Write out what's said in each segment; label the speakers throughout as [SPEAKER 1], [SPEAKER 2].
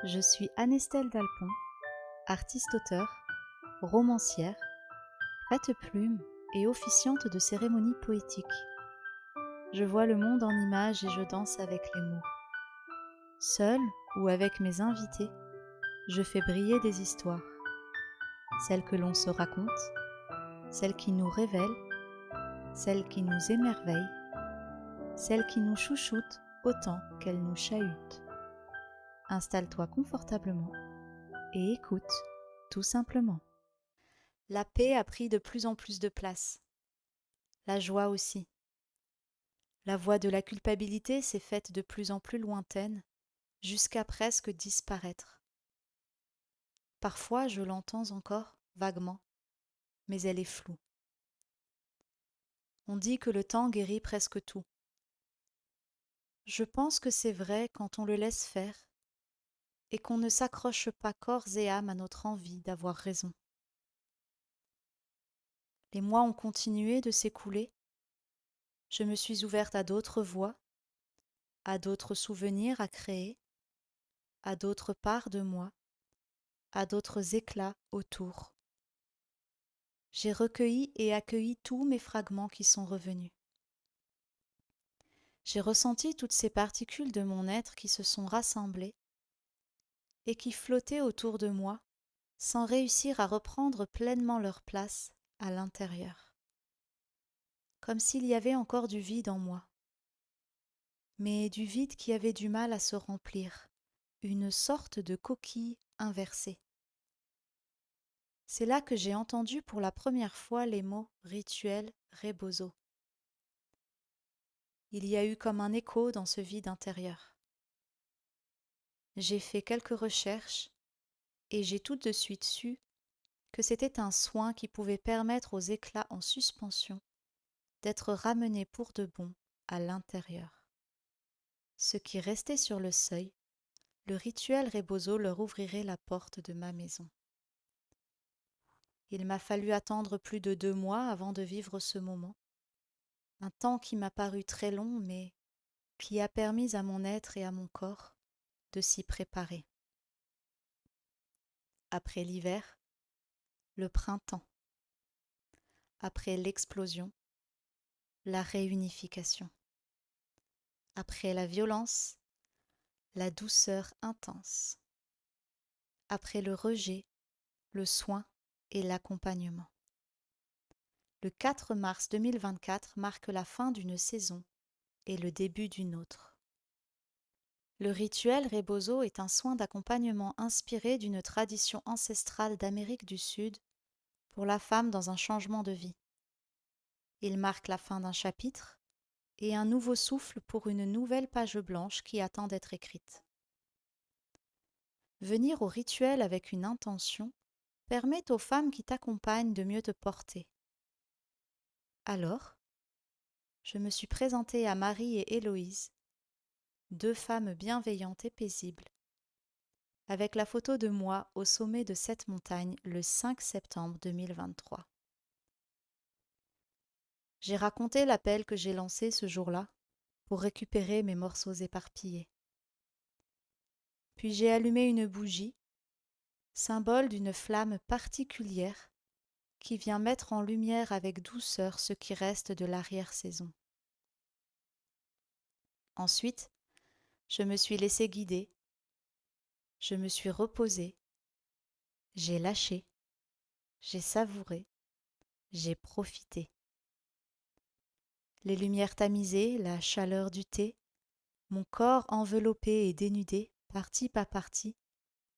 [SPEAKER 1] Je suis Anestelle Dalpon, artiste-auteure, romancière, prête-plume et officiante de cérémonies poétiques. Je vois le monde en images et je danse avec les mots. Seule ou avec mes invités, je fais briller des histoires. Celles que l'on se raconte, celles qui nous révèlent, celles qui nous émerveillent, celles qui nous chouchoutent autant qu'elles nous chahutent. Installe-toi confortablement et écoute, tout simplement. La paix a pris de plus en plus de place. La joie aussi. La voix de la culpabilité s'est faite de plus en plus lointaine, jusqu'à presque disparaître. Parfois je l'entends encore, vaguement, mais elle est floue. On dit que le temps guérit presque tout. Je pense que c'est vrai quand on le laisse faire et qu'on ne s'accroche pas corps et âme à notre envie d'avoir raison. Les mois ont continué de s'écouler. Je me suis ouverte à d'autres voix, à d'autres souvenirs à créer, à d'autres parts de moi, à d'autres éclats autour. J'ai recueilli et accueilli tous mes fragments qui sont revenus. J'ai ressenti toutes ces particules de mon être qui se sont rassemblées et qui flottaient autour de moi sans réussir à reprendre pleinement leur place à l'intérieur. Comme s'il y avait encore du vide en moi, mais du vide qui avait du mal à se remplir, une sorte de coquille inversée. C'est là que j'ai entendu pour la première fois les mots rituel rebozo. Il y a eu comme un écho dans ce vide intérieur. J'ai fait quelques recherches et j'ai tout de suite su que c'était un soin qui pouvait permettre aux éclats en suspension d'être ramenés pour de bon à l'intérieur. Ceux qui restaient sur le seuil, le rituel rebozo leur ouvrirait la porte de ma maison. Il m'a fallu attendre plus de 2 mois avant de vivre ce moment, un temps qui m'a paru très long mais qui a permis à mon être et à mon corps de s'y préparer. Après l'hiver, le printemps. Après l'explosion, la réunification. Après la violence, la douceur intense. Après le rejet, le soin et l'accompagnement. Le 4 mars 2024 marque la fin d'une saison et le début d'une autre. Le rituel rebozo est un soin d'accompagnement inspiré d'une tradition ancestrale d'Amérique du Sud pour la femme dans un changement de vie. Il marque la fin d'un chapitre et un nouveau souffle pour une nouvelle page blanche qui attend d'être écrite. Venir au rituel avec une intention permet aux femmes qui t'accompagnent de mieux te porter. Alors, je me suis présentée à Marie et Héloïse, 2 femmes bienveillantes et paisibles, avec la photo de moi au sommet de cette montagne le 5 septembre 2023. J'ai raconté l'appel que j'ai lancé ce jour-là pour récupérer mes morceaux éparpillés. Puis j'ai allumé une bougie, symbole d'une flamme particulière qui vient mettre en lumière avec douceur ce qui reste de l'arrière-saison. Ensuite, je me suis laissée guider, je me suis reposée, j'ai lâché, j'ai savouré, j'ai profité. Les lumières tamisées, la chaleur du thé, mon corps enveloppé et dénudé, partie par partie,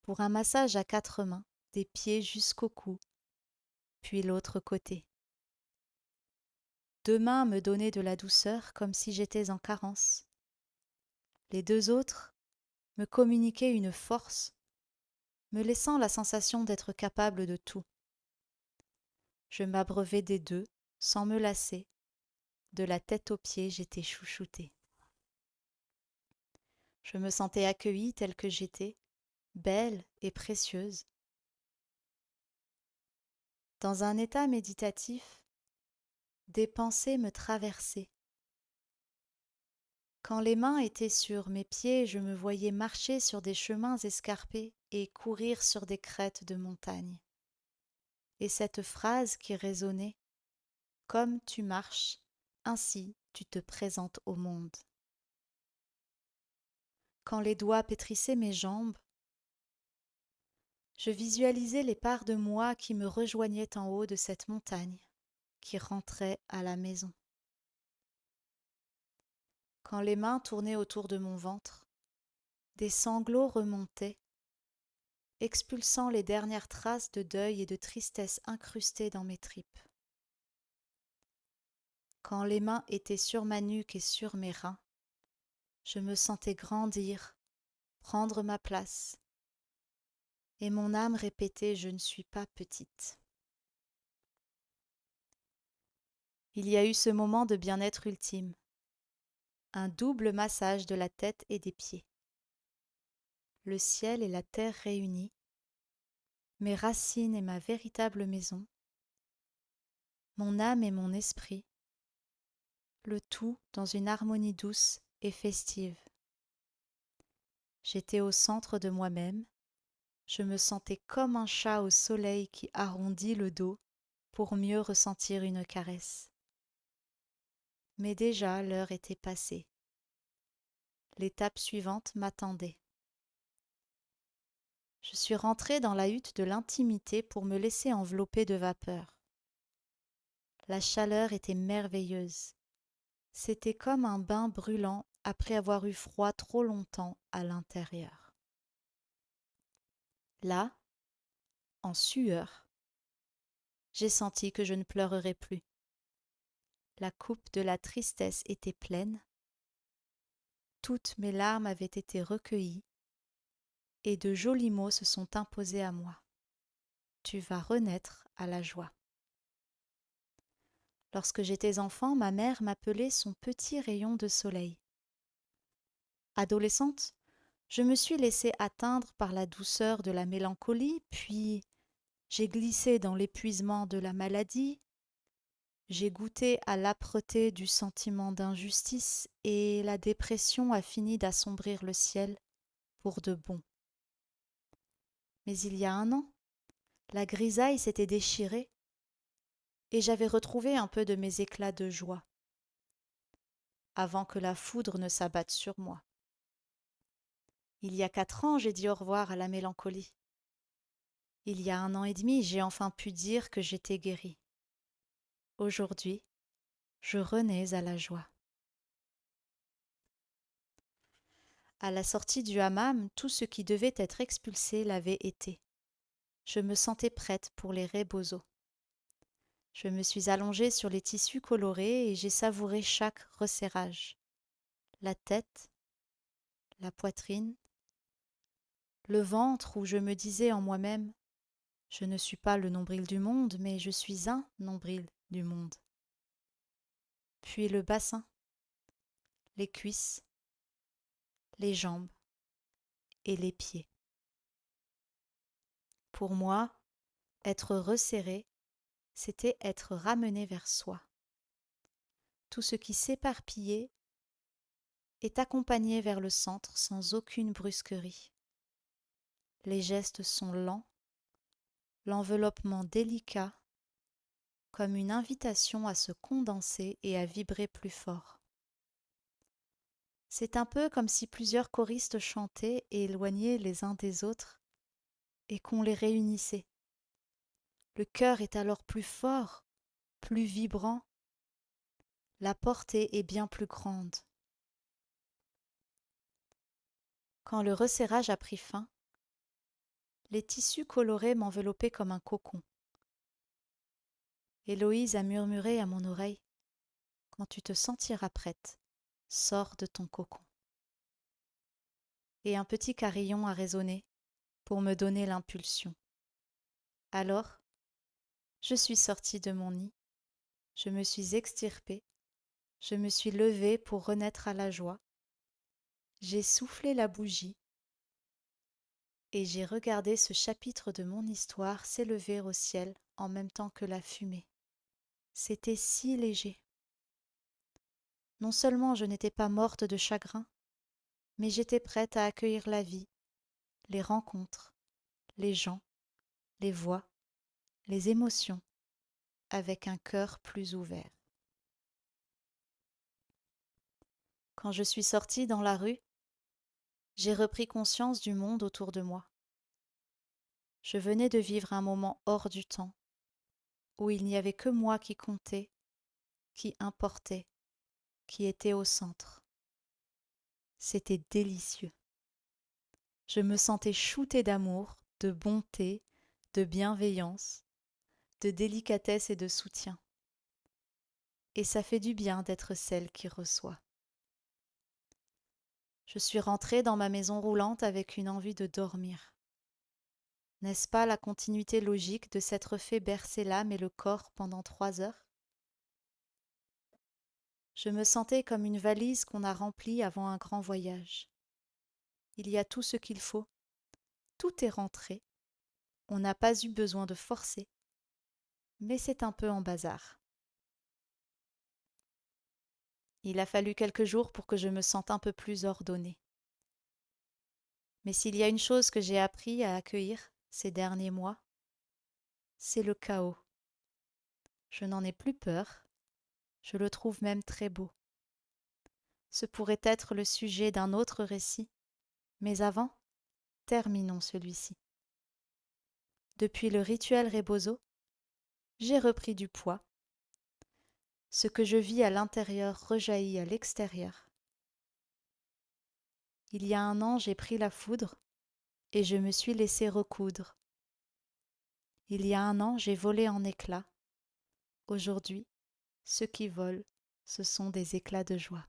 [SPEAKER 1] pour un massage à 4 mains, des pieds jusqu'au cou, puis l'autre côté. 2 mains me donnaient de la douceur comme si j'étais en carence. Les 2 autres me communiquaient une force, me laissant la sensation d'être capable de tout. Je m'abreuvais des 2, sans me lasser. De la tête aux pieds, j'étais chouchoutée. Je me sentais accueillie telle que j'étais, belle et précieuse. Dans un état méditatif, des pensées me traversaient. Quand les mains étaient sur mes pieds, je me voyais marcher sur des chemins escarpés et courir sur des crêtes de montagne. Et cette phrase qui résonnait: Comme tu marches, ainsi tu te présentes au monde. Quand les doigts pétrissaient mes jambes, je visualisais les parts de moi qui me rejoignaient en haut de cette montagne, qui rentraient à la maison. Quand les mains tournaient autour de mon ventre, des sanglots remontaient, expulsant les dernières traces de deuil et de tristesse incrustées dans mes tripes. Quand les mains étaient sur ma nuque et sur mes reins, je me sentais grandir, prendre ma place, et mon âme répétait: je ne suis pas petite. Il y a eu ce moment de bien-être ultime, un double massage de la tête et des pieds. Le ciel et la terre réunis, mes racines et ma véritable maison, mon âme et mon esprit, le tout dans une harmonie douce et festive. J'étais au centre de moi-même, je me sentais comme un chat au soleil qui arrondit le dos pour mieux ressentir une caresse. Mais déjà l'heure était passée. L'étape suivante m'attendait. Je suis rentrée dans la hutte de l'intimité pour me laisser envelopper de vapeur. La chaleur était merveilleuse. C'était comme un bain brûlant après avoir eu froid trop longtemps à l'intérieur. Là, en sueur, j'ai senti que je ne pleurerais plus. La coupe de la tristesse était pleine. Toutes mes larmes avaient été recueillies et de jolis mots se sont imposés à moi. Tu vas renaître à la joie. Lorsque j'étais enfant, ma mère m'appelait son petit rayon de soleil. Adolescente, je me suis laissée atteindre par la douceur de la mélancolie, puis j'ai glissé dans l'épuisement de la maladie, j'ai goûté à l'âpreté du sentiment d'injustice et la dépression a fini d'assombrir le ciel pour de bon. Mais il y a un an, la grisaille s'était déchirée et j'avais retrouvé un peu de mes éclats de joie, avant que la foudre ne s'abatte sur moi. Il y a 4 ans, j'ai dit au revoir à la mélancolie. Il y a 1 an et demi, j'ai enfin pu dire que j'étais guérie. Aujourd'hui, je renais à la joie. À la sortie du hammam, tout ce qui devait être expulsé l'avait été. Je me sentais prête pour les rebozo. Je me suis allongée sur les tissus colorés et j'ai savouré chaque resserrage. La tête, la poitrine, le ventre où je me disais en moi-même: je ne suis pas le nombril du monde, mais je suis un nombril du monde. Puis le bassin, les cuisses, les jambes et les pieds. Pour moi, être resserré, c'était être ramené vers soi. Tout ce qui s'éparpillait est accompagné vers le centre sans aucune brusquerie. Les gestes sont lents, l'enveloppement délicat, comme une invitation à se condenser et à vibrer plus fort. C'est un peu comme si plusieurs choristes chantaient et éloignés les uns des autres et qu'on les réunissait. Le cœur est alors plus fort, plus vibrant, la portée est bien plus grande. Quand le resserrage a pris fin, les tissus colorés m'enveloppaient comme un cocon. Héloïse a murmuré à mon oreille: quand tu te sentiras prête, sors de ton cocon. Et un petit carillon a résonné pour me donner l'impulsion. Alors, je suis sortie de mon nid, je me suis extirpée, je me suis levée pour renaître à la joie, j'ai soufflé la bougie et j'ai regardé ce chapitre de mon histoire s'élever au ciel en même temps que la fumée. C'était si léger. Non seulement je n'étais pas morte de chagrin, mais j'étais prête à accueillir la vie, les rencontres, les gens, les voix, les émotions, avec un cœur plus ouvert. Quand je suis sortie dans la rue, j'ai repris conscience du monde autour de moi. Je venais de vivre un moment hors du temps, où il n'y avait que moi qui comptait, qui importait, qui était au centre. C'était délicieux. Je me sentais shootée d'amour, de bonté, de bienveillance, de délicatesse et de soutien. Et ça fait du bien d'être celle qui reçoit. Je suis rentrée dans ma maison roulante avec une envie de dormir. N'est-ce pas la continuité logique de s'être fait bercer l'âme et le corps pendant 3 heures? Je me sentais comme une valise qu'on a remplie avant un grand voyage. Il y a tout ce qu'il faut, tout est rentré, on n'a pas eu besoin de forcer, mais c'est un peu en bazar. Il a fallu quelques jours pour que je me sente un peu plus ordonnée. Mais s'il y a une chose que j'ai appris à accueillir ces derniers mois, c'est le chaos. Je n'en ai plus peur, je le trouve même très beau. Ce pourrait être le sujet d'un autre récit, mais avant, terminons celui-ci. Depuis le rituel Rebozo, j'ai repris du poids. Ce que je vis à l'intérieur rejaillit à l'extérieur. Il y a 1 an, j'ai pris la foudre et je me suis laissé recoudre. Il y a 1 an, j'ai volé en éclats. Aujourd'hui, ceux qui volent, ce sont des éclats de joie.